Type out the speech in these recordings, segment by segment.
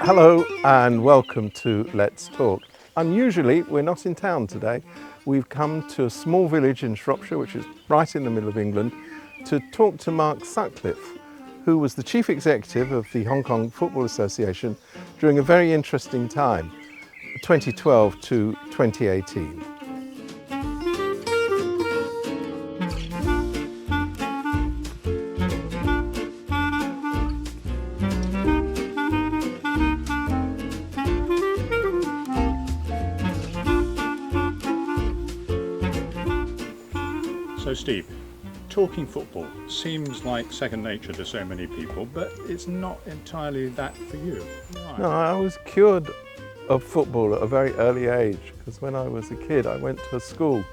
Hello and welcome to Let's Talk. Unusually, we're not in town today. We've come to a small village in Shropshire, which is right in the middle of England, to talk to Mark Sutcliffe, who was the chief executive of the Hong Kong Football Association during a very interesting time, 2012 to 2018. So Steve, talking football seems like second nature to so many people, but it's not entirely that for you. Why? No, I was cured of football at a very early age, because when I was a kid I went to a school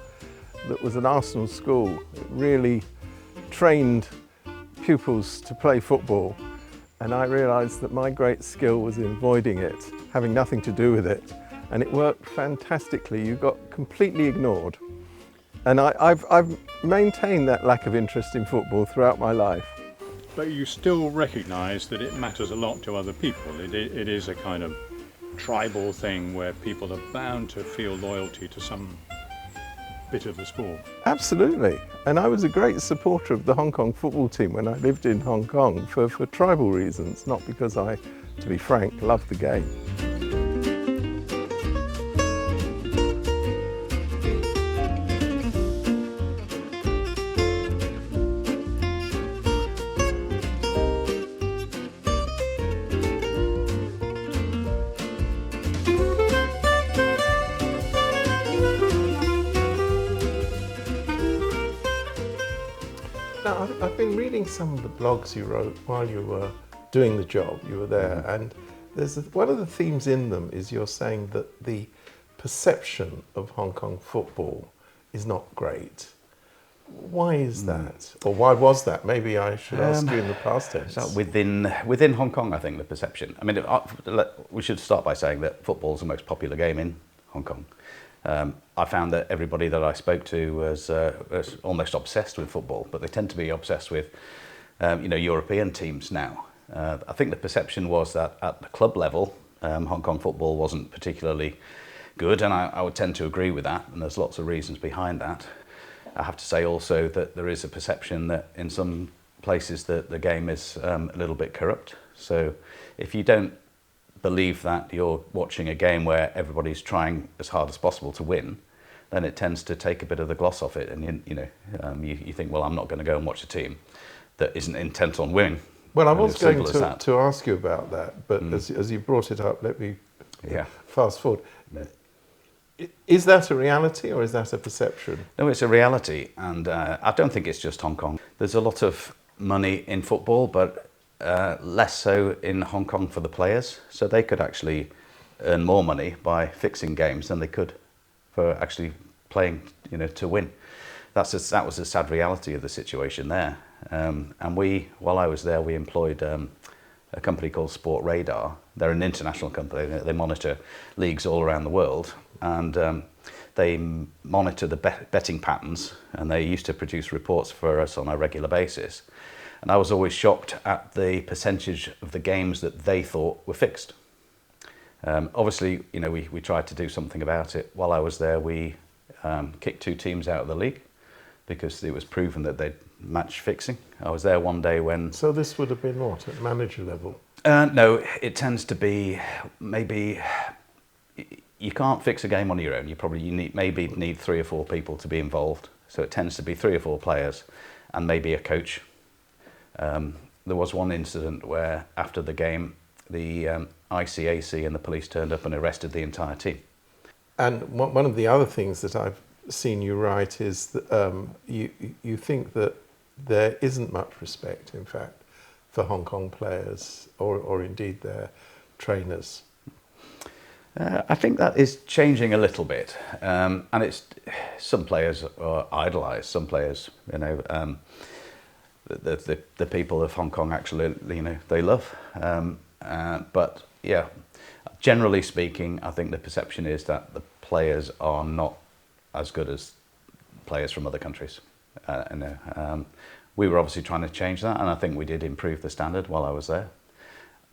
that was an Arsenal school. It really trained pupils to play football, and I realised that my great skill was in avoiding it, having nothing to do with it, and it worked fantastically. You got completely ignored. And I've maintained that lack of interest in football throughout my life. But you still recognise that it matters a lot to other people. It is a kind of tribal thing where people are bound to feel loyalty to some bit of the sport. Absolutely. And I was a great supporter of the Hong Kong football team when I lived in Hong Kong for tribal reasons, not because I, to be frank, loved the game. Now, I've been reading some of the blogs you wrote while you were doing the job, you were there, and one of the themes in them is you're saying that the perception of Hong Kong football is not great. Why is that? Or why was that? Maybe I should ask you in the past tense. So within Hong Kong, I think the perception, I mean, we should start by saying that football is the most popular game in Hong Kong. I found that everybody that I spoke to was almost obsessed with football, but they tend to be obsessed with, European teams now. I think the perception was that at the club level, Hong Kong football wasn't particularly good, and I would tend to agree with that, and there's lots of reasons behind that. I have to say also that there is a perception that in some places that the game is a little bit corrupt. So if you don't believe that you're watching a game where everybody's trying as hard as possible to win, then it tends to take a bit of the gloss off it, and you think, well, I'm not going to go and watch a team that isn't intent on winning. Well, I was going to ask you about that, but as you brought it up, let me fast forward. Is that a reality or is that a perception? No, it's a reality, and I don't think it's just Hong Kong. There's a lot of money in football, but less so in Hong Kong for the players, so they could actually earn more money by fixing games than they could for actually playing, to win. That was the sad reality of the situation there. And while I was there, we employed a company called Sport Radar. They're an international company. They monitor leagues all around the world, and they monitor the betting patterns, and they used to produce reports for us on a regular basis. And I was always shocked at the percentage of the games that they thought were fixed. Obviously, we tried to do something about it. While I was there, we kicked 2 teams out of the league because it was proven that they'd match fixing. I was there one day when... So this would have been what, at manager level? No, it tends to be maybe... You can't fix a game on your own. You maybe need 3 or 4 people to be involved. So it tends to be 3 or 4 players and maybe a coach. There was one incident where after the game, the ICAC and the police turned up and arrested the entire team. And one of the other things that I've seen you write is that you think that there isn't much respect, in fact, for Hong Kong players or indeed their trainers. I think that is changing a little bit, and it's some players are idolised. Some players, the people of Hong Kong actually, they love. But yeah, generally speaking, I think the perception is that the players are not as good as players from other countries. We were obviously trying to change that, and I think we did improve the standard while I was there.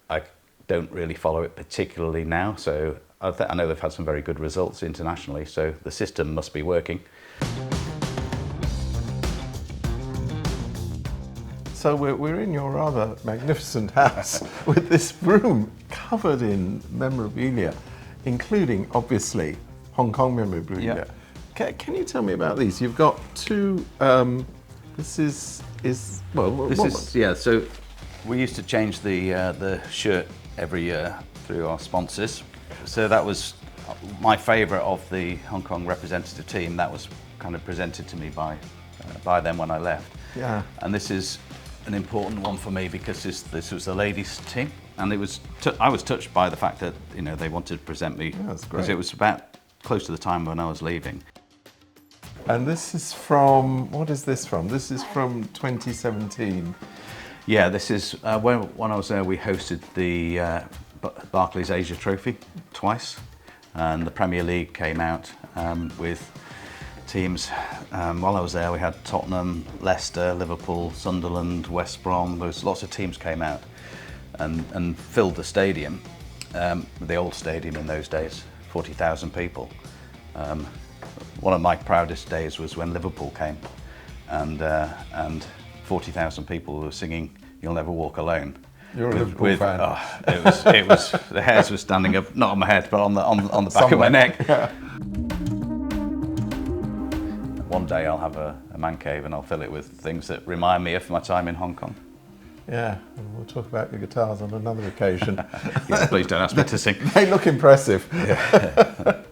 I don't really follow it particularly now. So I know they've had some very good results internationally, so the system must be working. So we're in your rather magnificent house with this room covered in memorabilia, including, obviously, Hong Kong memorabilia. Yeah. Can you tell me about these? You've got two, this is so we used to change the shirt every year through our sponsors. So that was my favourite of the Hong Kong representative team. That was kind of presented to me by them when I left. Yeah. And this is an important one for me because this was the ladies' team, and I was touched by the fact that they wanted to present me because it was about close to the time when I was leaving. And this is from, what is this from? This is from 2017. Yeah, this is when I was there. We hosted the Barclays Asia Trophy twice, and the Premier League came out with teams. While I was there, we had Tottenham, Leicester, Liverpool, Sunderland, West Brom. There was lots of teams came out and filled the stadium, the old stadium in those days, 40,000 people. One of my proudest days was when Liverpool came, and 40,000 people were singing "You'll Never Walk Alone." You're a Liverpool fan. It was the hairs were standing up, not on my head, but on the back of my neck. Yeah. One day I'll have a man cave and I'll fill it with things that remind me of my time in Hong Kong. Yeah, and we'll talk about your guitars on another occasion. Yeah, please don't ask me to sing. They look impressive. Yeah.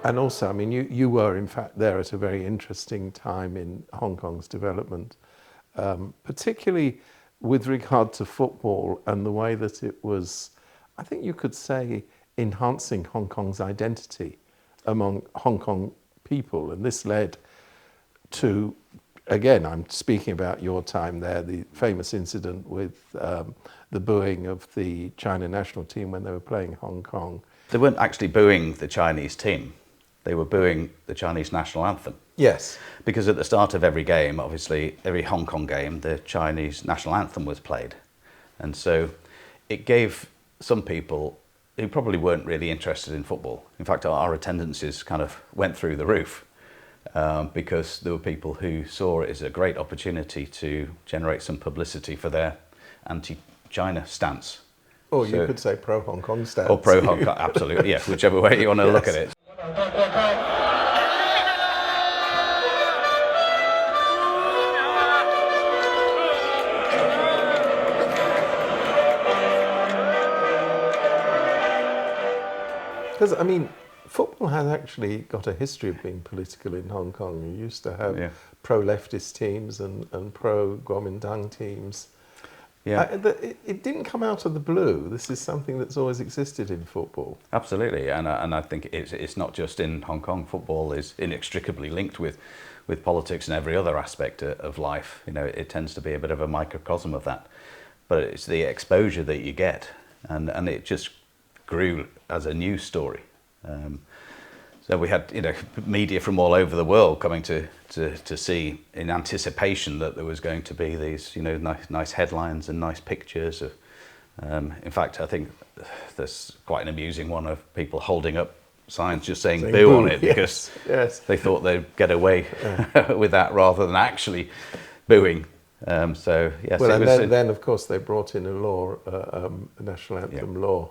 And also, I mean, you were in fact there at a very interesting time in Hong Kong's development, particularly with regard to football and the way that it was, I think you could say, enhancing Hong Kong's identity among Hong Kong people. And this led to, again, I'm speaking about your time there, the famous incident with the booing of the China national team when they were playing Hong Kong. They weren't actually booing the Chinese team. They were booing the Chinese national anthem. Yes. Because at the start of every game, obviously, every Hong Kong game, the Chinese national anthem was played. And so it gave some people who probably weren't really interested in football. In fact, our attendances kind of went through the roof because there were people who saw it as a great opportunity to generate some publicity for their anti-China stance. Or you could say pro-Hong Kong stance. Or pro-Hong Kong, absolutely, yeah, whichever way you want to look at it. Because, I mean, football has actually got a history of being political in Hong Kong. You used to have pro-leftist teams and pro-Kuomintang teams. Yeah. It didn't come out of the blue. This is something that's always existed in football. Absolutely, and I think it's not just in Hong Kong. Football is inextricably linked with politics and every other aspect of life. You know, it tends to be a bit of a microcosm of that. But it's the exposure that you get, and it just grew as a news story. So we had media from all over the world coming to see in anticipation that there was going to be these nice headlines and nice pictures of. In fact, I think there's quite an amusing one of people holding up signs just saying "boo" on it because they thought they'd get away with that rather than actually booing. So yes, well, and then of course they brought in a law, a national anthem law.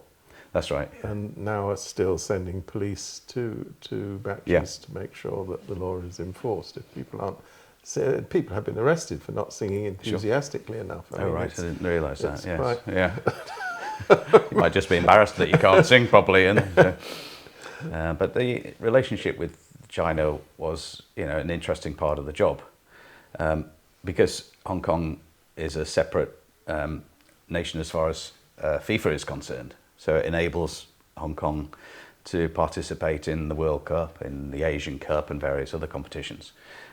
That's right. And now are still sending police to matches to make sure that the law is enforced. If people aren't, people have been arrested for not singing enthusiastically enough. I mean, I didn't realise that. Yes. Quite... Yeah. You might just be embarrassed that you can't sing properly, but the relationship with China was, an interesting part of the job, because Hong Kong is a separate nation as far as FIFA is concerned. So it enables Hong Kong to participate in the World Cup, in the Asian Cup and various other competitions.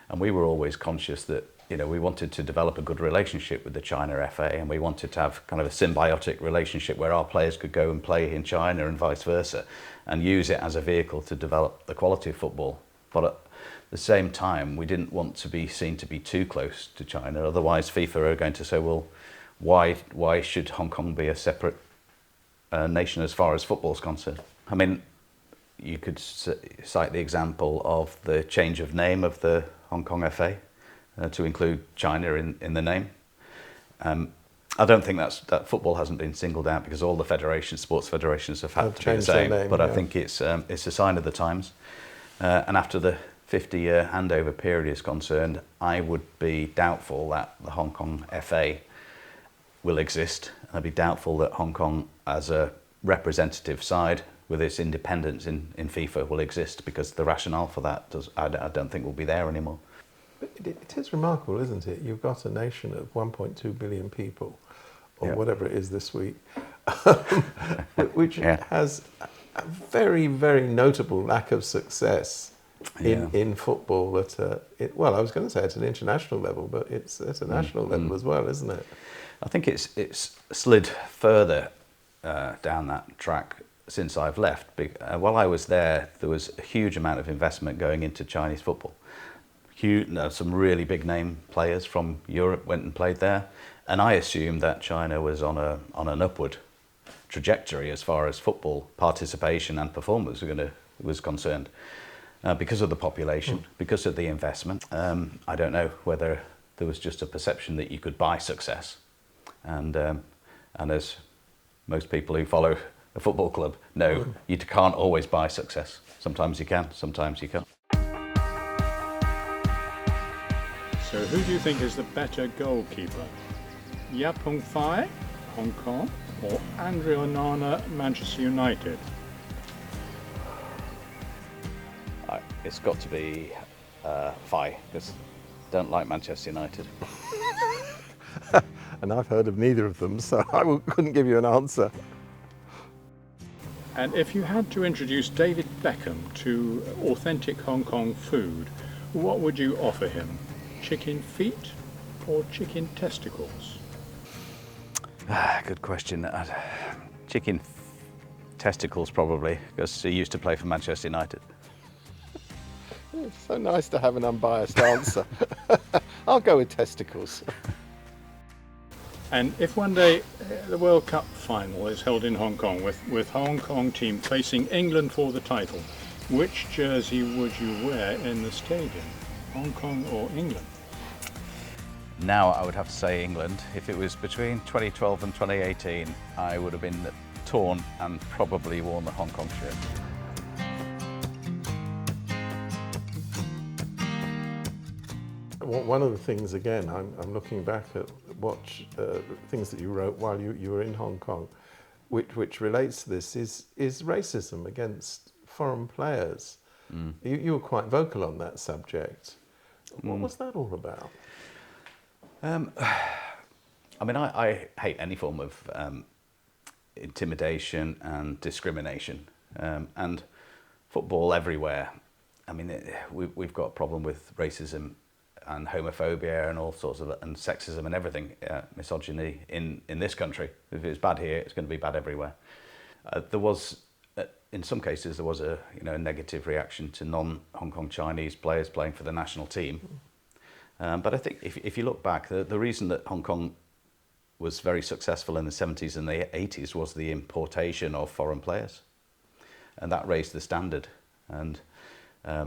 And we were always conscious that, you know, we wanted to develop a good relationship with the China FA, and we wanted to have kind of a symbiotic relationship where our players could go and play in China and vice versa, and use it as a vehicle to develop the quality of football. But at the same time, we didn't want to be seen to be too close to China. Otherwise, FIFA are going to say, well, why should Hong Kong be a separate nation as far as football's concerned? I mean, you could cite the example of the change of name of the Hong Kong FA to include China in the name. I don't think that football hasn't been singled out, because all the federations, sports federations, have had to be the same. Name, but yeah. I think it's a sign of the times. And after the 50-year handover period is concerned, I would be doubtful that the Hong Kong FA will exist. I'd be doubtful that Hong Kong as a representative side with its independence in FIFA will exist, because the rationale for that I don't think will be there anymore. But it is remarkable, isn't it? You've got a nation of 1.2 billion people, or whatever it is this week, which has a very, very notable lack of success in football well, I was going to say at an international level, but it's at a national level as well, isn't it? I think it's slid further down that track since I've left. While I was there was a huge amount of investment going into Chinese football. Some really big name players from Europe went and played there, and I assumed that China was on an upward trajectory as far as football participation and performance was concerned, because of the population, because of the investment. I don't know whether there was just a perception that you could buy success, and as most people who follow a football club know, you can't always buy success. Sometimes you can, sometimes you can't. So who do you think is the better goalkeeper? Yap Hong Fai, Hong Kong, or Andre Onana, Manchester United? It's got to be Fai, because I don't like Manchester United. And I've heard of neither of them, so I couldn't give you an answer. And if you had to introduce David Beckham to authentic Hong Kong food, what would you offer him? Chicken feet or chicken testicles? Good question. Chicken testicles, probably, because he used to play for Manchester United. It's so nice to have an unbiased answer. I'll go with testicles. And if one day the World Cup final is held in Hong Kong with Hong Kong team facing England for the title, which jersey would you wear in the stadium? Hong Kong or England? Now I would have to say England. If it was between 2012 and 2018, I would have been torn and probably worn the Hong Kong shirt. One of the things, again, I'm looking back at things that you wrote while you were in Hong Kong, which relates to this, is racism against foreign players. You were quite vocal on that subject. What was that all about? I mean, I hate any form of intimidation and discrimination, and football everywhere. I mean, we've got a problem with racism and homophobia and all sorts of, and sexism and everything, misogyny in this country. If it's bad here, it's going to be bad everywhere. There was, in some cases, there was a negative reaction to non-Hong Kong Chinese players playing for the national team. But I think if you look back, the reason that Hong Kong was very successful in the 70s and the 80s was the importation of foreign players, and that raised the standard. And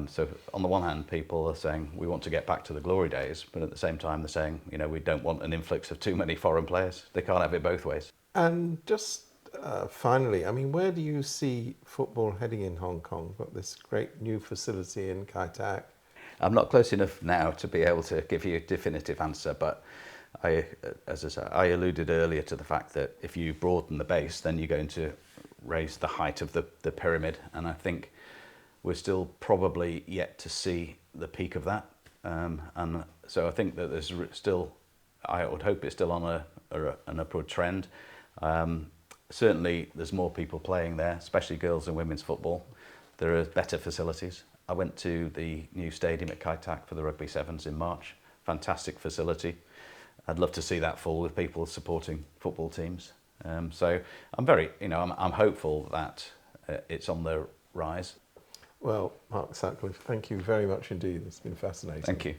so on the one hand, people are saying we want to get back to the glory days, but at the same time they're saying, we don't want an influx of too many foreign players. They can't have it both ways. And just finally, I mean, where do you see football heading in Hong Kong? We've got this great new facility in Kai Tak. I'm not close enough now to be able to give you a definitive answer, but as I say, I alluded earlier to the fact that if you broaden the base, then you're going to raise the height of the pyramid, and I think we're still probably yet to see the peak of that. And so I think that there's still, I would hope it's still on an upward trend. Certainly there's more people playing there, especially girls and women's football. There are better facilities. I went to the new stadium at Kai Tak for the Rugby Sevens in March. Fantastic facility. I'd love to see that full with people supporting football teams. So I'm very, I'm hopeful that it's on the rise. Well, Mark Sutcliffe, thank you very much indeed. It's been fascinating. Thank you.